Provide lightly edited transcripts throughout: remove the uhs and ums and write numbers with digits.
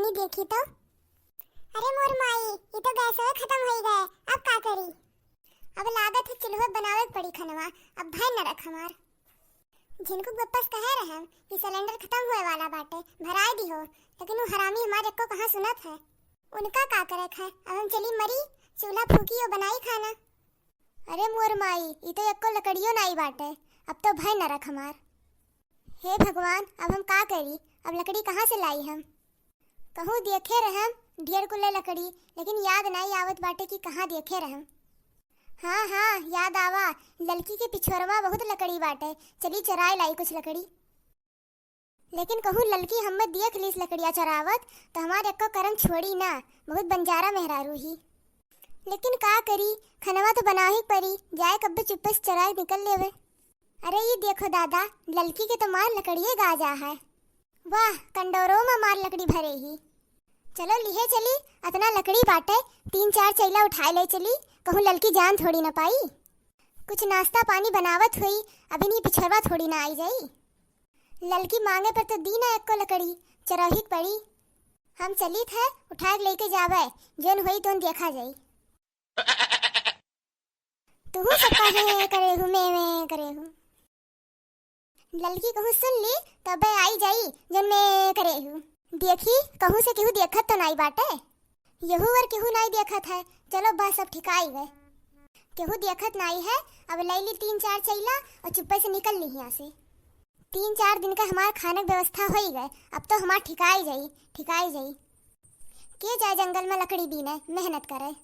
तनी देखी तो। अरे मोर माई, ये तो गैस खत्म हो गए, अब का करी? अब लागत है चूल्हा बनावे पड़ी खनवा, अब भाई न रख हमार। जिनको वापस कहे रहे कि सिलेंडर खत्म हुए वाला बाटे, भराए दी हो, लेकिन वो हरामी हमारे को कहाँ सुनत है। उनका का करे है, अब हम चली मरी, चूल्हा फूकी और बनाई खाना। अरे मोर माई, ये तो एको लकड़ियों नहीं बाटे, अब तो भाई न रख हमार। हे भगवान, अब हम का करी? अब लकड़ी कहाँ से लाई हम? कहूँ देखे रहम ढेर कुले लकड़ी, लेकिन याद नहीं आवत बाटे कि कहाँ देखे रहम। हाँ हाँ याद आवा, लड़की के पिछोरमा बहुत लकड़ी बाटे, चली चराए लाई कुछ लकड़ी। लेकिन कहूँ लड़की हमें देख लीस लकड़िया चरावत तो हमारे एको करम छोड़ी ना, बहुत बंजारा मेहरारू ही। लेकिन का करी, खनवा तो बना ही पड़ी, जाए कब्बे चुप्पे से चराए निकल लेवे। अरे ये देखो दादा, लड़की के तो मार लकड़िए गाजा है। वाह, कंडोरों में मार लकड़ी भरे ही। चलो लिहे चली, अतना लकड़ी बाटे, 3-4 चैला उठाए ले चली, कहूँ लड़की जान थोड़ी ना पाई। कुछ नाश्ता पानी बनावत हुई, अभी नहीं पिछड़वा थोड़ी ना आई जाई। लड़की मांगे पर तो दी ना एको लकड़ी, चरही पड़ी। हम चली थे, उठा के लेके जावे, जोन हुई तो देखा जाई। तू सबका है करे हूँ, मैं करे हूँ। लड़की कहूँ सुन ली तब आई जाई, जन मैं करे हूँ। देखी कहूँ से केहू देखत तो नहीं बाटे, यहू और केहू नहीं देखत है। चलो बस अब ठिकाई गए, केहू देखत नहीं है। अब ले ली 3-4 चैला और चुप्पे से निकल ली यहाँ से। 3-4 दिन का हमारा खाने की व्यवस्था हो ही गए, अब तो हमारा ठिकाई जाई, ठिकाई जाई। के जाए जंगल में लकड़ी बीने, मेहनत करे।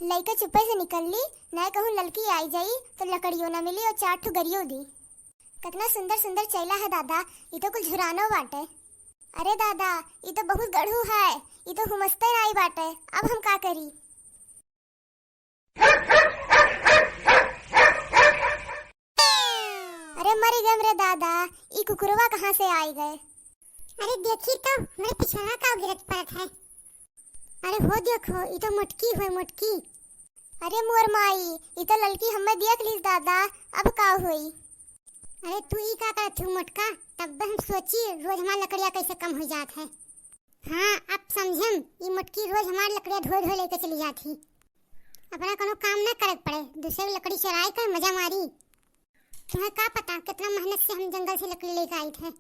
लड़का चुप्पे से निकल ली, नहीं कहूँ लड़की आई जाई तो लकड़ियों न मिली और 4 ठो गरियो दी। कितना सुंदर सुंदर चैला है दादा, ये तो कुछ झुरानो बाटे। अरे दादा, ये तो बहुत गढ़ू है, ये तो हुमस्ते नहीं बाटे, अब हम का करी? अरे मरी गए रे दादा, ये कुकुरवा कहाँ से आई गए? अरे देखी तो मेरे पिछड़ा का गिरत पड़त है। अरे हो देखो, ये तो मटकी है, मटकी। अरे मोर माई, ये तो लड़की हमें देख ली दादा, अब का हुई? अरे तू ई का करत हूँ मटका, तब हम सोची रोज हमार लकड़िया कैसे कम हो जात है। हाँ अब समझम, ये मटकी रोज हमार लकड़िया ढो लेके चली जाती, अपना कोनो काम ना करे पड़े, दूसरे लकड़ी चराई कर मजा मारी। तुम्हें का पता कितना मेहनत से हम जंगल से लकड़ी लेके आई थे।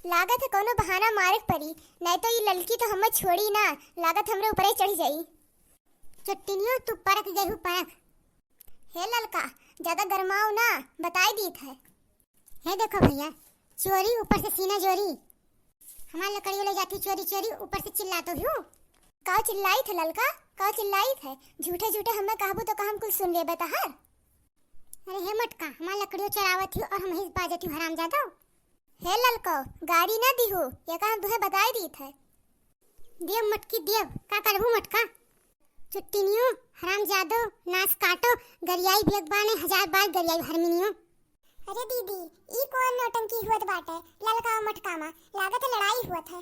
लागत है कोनो बहाना मारे पड़ी, नहीं तो ये लड़की तो हमें छोड़ी ना, लागत हमरे ऊपर ही चढ़ जाई। चट्टिनियों तू परख गई हूँ, परख। हे लड़का, ज्यादा गरमाओ ना, बताई दी थे। हे देखो भैया, चोरी ऊपर से सीना जोरी, हमारी लकड़ी ले जाती चोरी चोरी, ऊपर से चिल्ला तो हूँ। का चिल्लाई थे लड़का, का चिल्लाई थे? झूठे झूठे हमें कहबू तो हम कुछ सुन ले बेतहर। अरे हे मटका, हमारी लकड़ियों चरावत थी और हम ही बाजती हराम जादो। हे लड़को, गाड़ी ना दी हो, ये काम तुम्हें बताई दी थे। देव मटकी देव, का करबू मटका? चुट्टिनियों हराम जादो, नाच काटो, गरियाई बेगबाने 1000 बार गरियाई हरमिनियों। अरे दीदी, ई कौन नौटंकी हुआ बाटे? ललका और मटका में लागत लड़ाई हुआ था।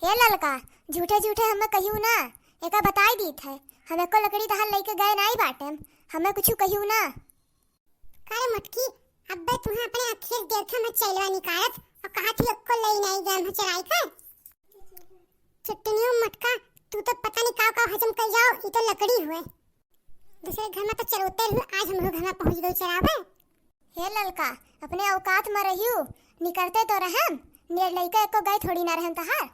हे ललका, झूठे झूठे हमें कहियो ना, एका बताई दी थे। हमें को लकड़ी तहां लेके गए नहीं बाटे, हमें कुछ कहियो ना। कारे मटकी, अब्बे तुम्हें अपने अखियत देखा मत चैलवा निकालत और कहा थी अक्को लई नहीं गए हम चराई कर। चट्टनियों मटका, तू तो पता नहीं का हजम कर जाओ, ये तो लकड़ी हुए। दूसरे घर में तो चरोते हुए, आज हम लोग घर में पहुंच गए चरावे। हे ललका, अपने औकात में रहियो, निकलते तो रहम, नेर लइका एको गए थोड़ी ना रहम तहार।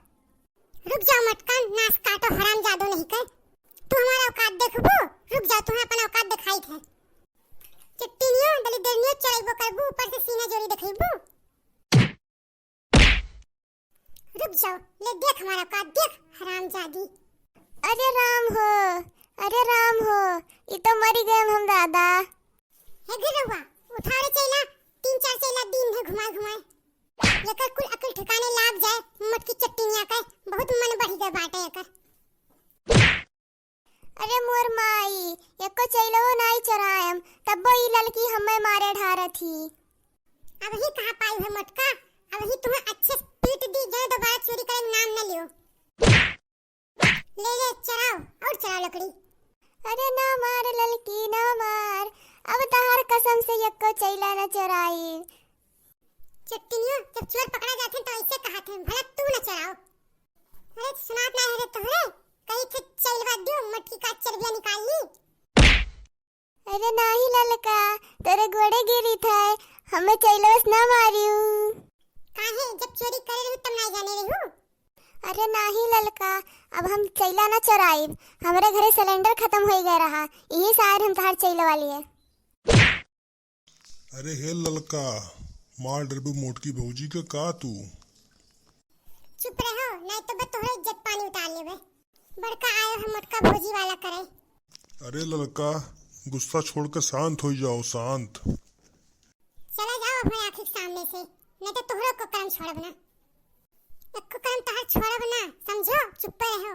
रुक जाओ मटका, नाच काटो हराम जादो नहीं कर, तू हमारा औकात देखबो। रुक जाओ, तुम्हें अपना औकात दिखाई थे। चिट्टिनियों दली दरनियों चढ़ाइबो करबो, ऊपर से सीना जोड़ी दिखाइबो। रुक जाओ, ले देख हमारा औकात देख, हराम जादी। अरे राम हो, अरे राम हो, ये तो मरी गए हम दादा। हे गिरवा, उठा रे चैला, 3-4 चैला दिन है घुमाए घुमाए, लेकर कुल अकल ठिकाने लाग जाए। मटकी चट्टिनिया का बहुत मन बढ़ी गए बाटे एकर। अरे मोर माई, एको चैलो नहीं चरायम, तब ई लड़की हमें मारे ढारा थी। अब ही कहां पाई है मटका, अब ही तुम्हें अच्छे से पीट दी जाए, दोबारा चोरी करे नाम न लियो। ले ले चराओ और चराओ लकड़ी। अरे ना मार लड़की ना मार, अब तहार कसम से एको चैला न चराई। चट्टिनियों जब चोर पकड़ा जाते तो ऐसे कहा थे, भला तू न चराओ। अरे सुनात चैलस ना मारियो। काहे जब चोरी करे रहू तब नहीं जाने रहू? अरे नहीं ललका, अब हम चैला ना चराइब। हमारे घरे सिलेंडर खत्म हो गया रहा, यही शायद हम तार चैला वाली है। अरे हे ललका, मार डरबू मोटकी भौजी का का तू? चुप रहो, नहीं तो मैं तोहरे इज्जत पानी उतार लेबे। बड़का आयो है मोटका भौजी वाला करे। अरे ललका, गुस्सा छोड़कर शांत हो जाओ, शांत। चला जाओ अपने आँख के सामने से, नहीं तो तोहरे को काम छोड़ब ना। एक को काम तहार छोड़ब ना, समझो? चुप रहो।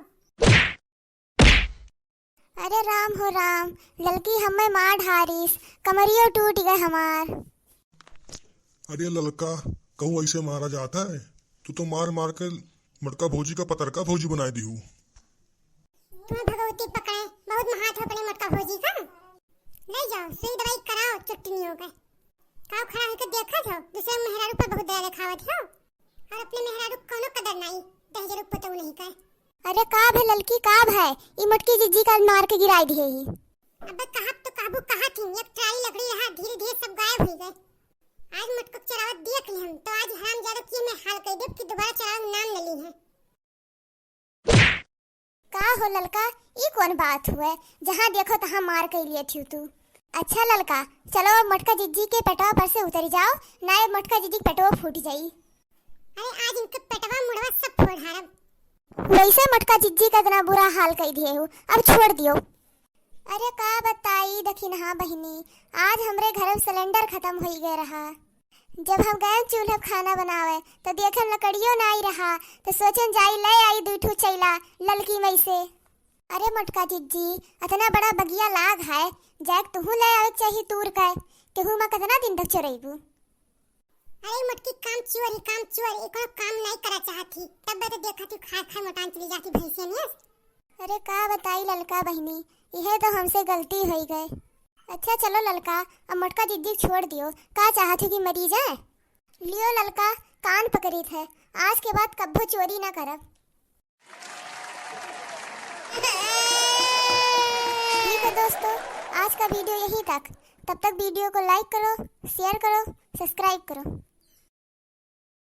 अरे राम हो राम, ललकी हमें मार ढारिस, कमरियो टूट गए हमार। अरे ललका, कहूँ ऐसे मारा जाता है? तू तो मार मार कर मटका भौजी का पतरका भौजी बनाई दी हूँ। तुम्हें भगवती पकड़े, बहुत महात हो अपने मटका भौजी का। ले जाओ, सुई दवाई कराओ, चुट्टी नहीं हो गए। काव खड़ा होकर देखा था, दूसरे मेहरारू पर बहुत दया दिखावत हो, और अपने मेहरारू को कोनो कदर नहीं, दहेजरू पतो नहीं कर। अरे काब है ललकी, काब है, ई मटकी जिज्जी का मार के गिराई दिए ही। अबे कहत तो काबू कहा थी, एक ट्राली लकड़ी रहा, धीरे धीरे सब गायब हो गए। आज मटको चरावत देख ली हम, तो आज हराम ज्यादा की मैं हाल कर देब कि दोबारा चराव नाम न ली है। का हो ललका, ई कौन बात हुए, जहाँ देखो तहाँ मार के लिए थी तू। अच्छा ललका, चलो मटका जिज्जी के पेटवा पर से उतर जाओ, ना ये मटका जिज्जी के पेटवा फूट जाई। अरे आज इनके पेटवा मुड़वा सब फोड़ हारब। वैसे मटका जिज्जी का इतना बुरा हाल कर दिए हो, अब छोड़ दियो। अरे का बताई दखिनहा बहिनी, आज हमरे घर में सिलेंडर खत्म हो गए रहा। जब हम गए चूल्हा खाना बनावे तो देखन लकड़ियों ना आई रहा, तो सोचन जाई ले आई दूठू चैला ललकी मई से। अरे मटका जिज्जी, इतना बड़ा बगिया लाग है, जैक तुहू ले आवे चाहिए तूर के, केहू में कितना दिन तक चरेबू। अरे मटकी काम चोर एको काम नहीं करा चाहती, तब तो देखा तू खा खा मोटान चली जाती भैंसे ने। अरे का बताई ललका बहिनी, यह तो हमसे गलती हो गई। अच्छा चलो ललका, अब मटका जिज्जी छोड़ दियो, का चाहती कि मरी जाए। लियो ललका, कान पकड़ी थे, आज के बाद कब्बो चोरी ना करब। ठीक है दोस्तों, आज का वीडियो यहीं तक। तब तक वीडियो को लाइक करो, शेयर करो, सब्सक्राइब करो।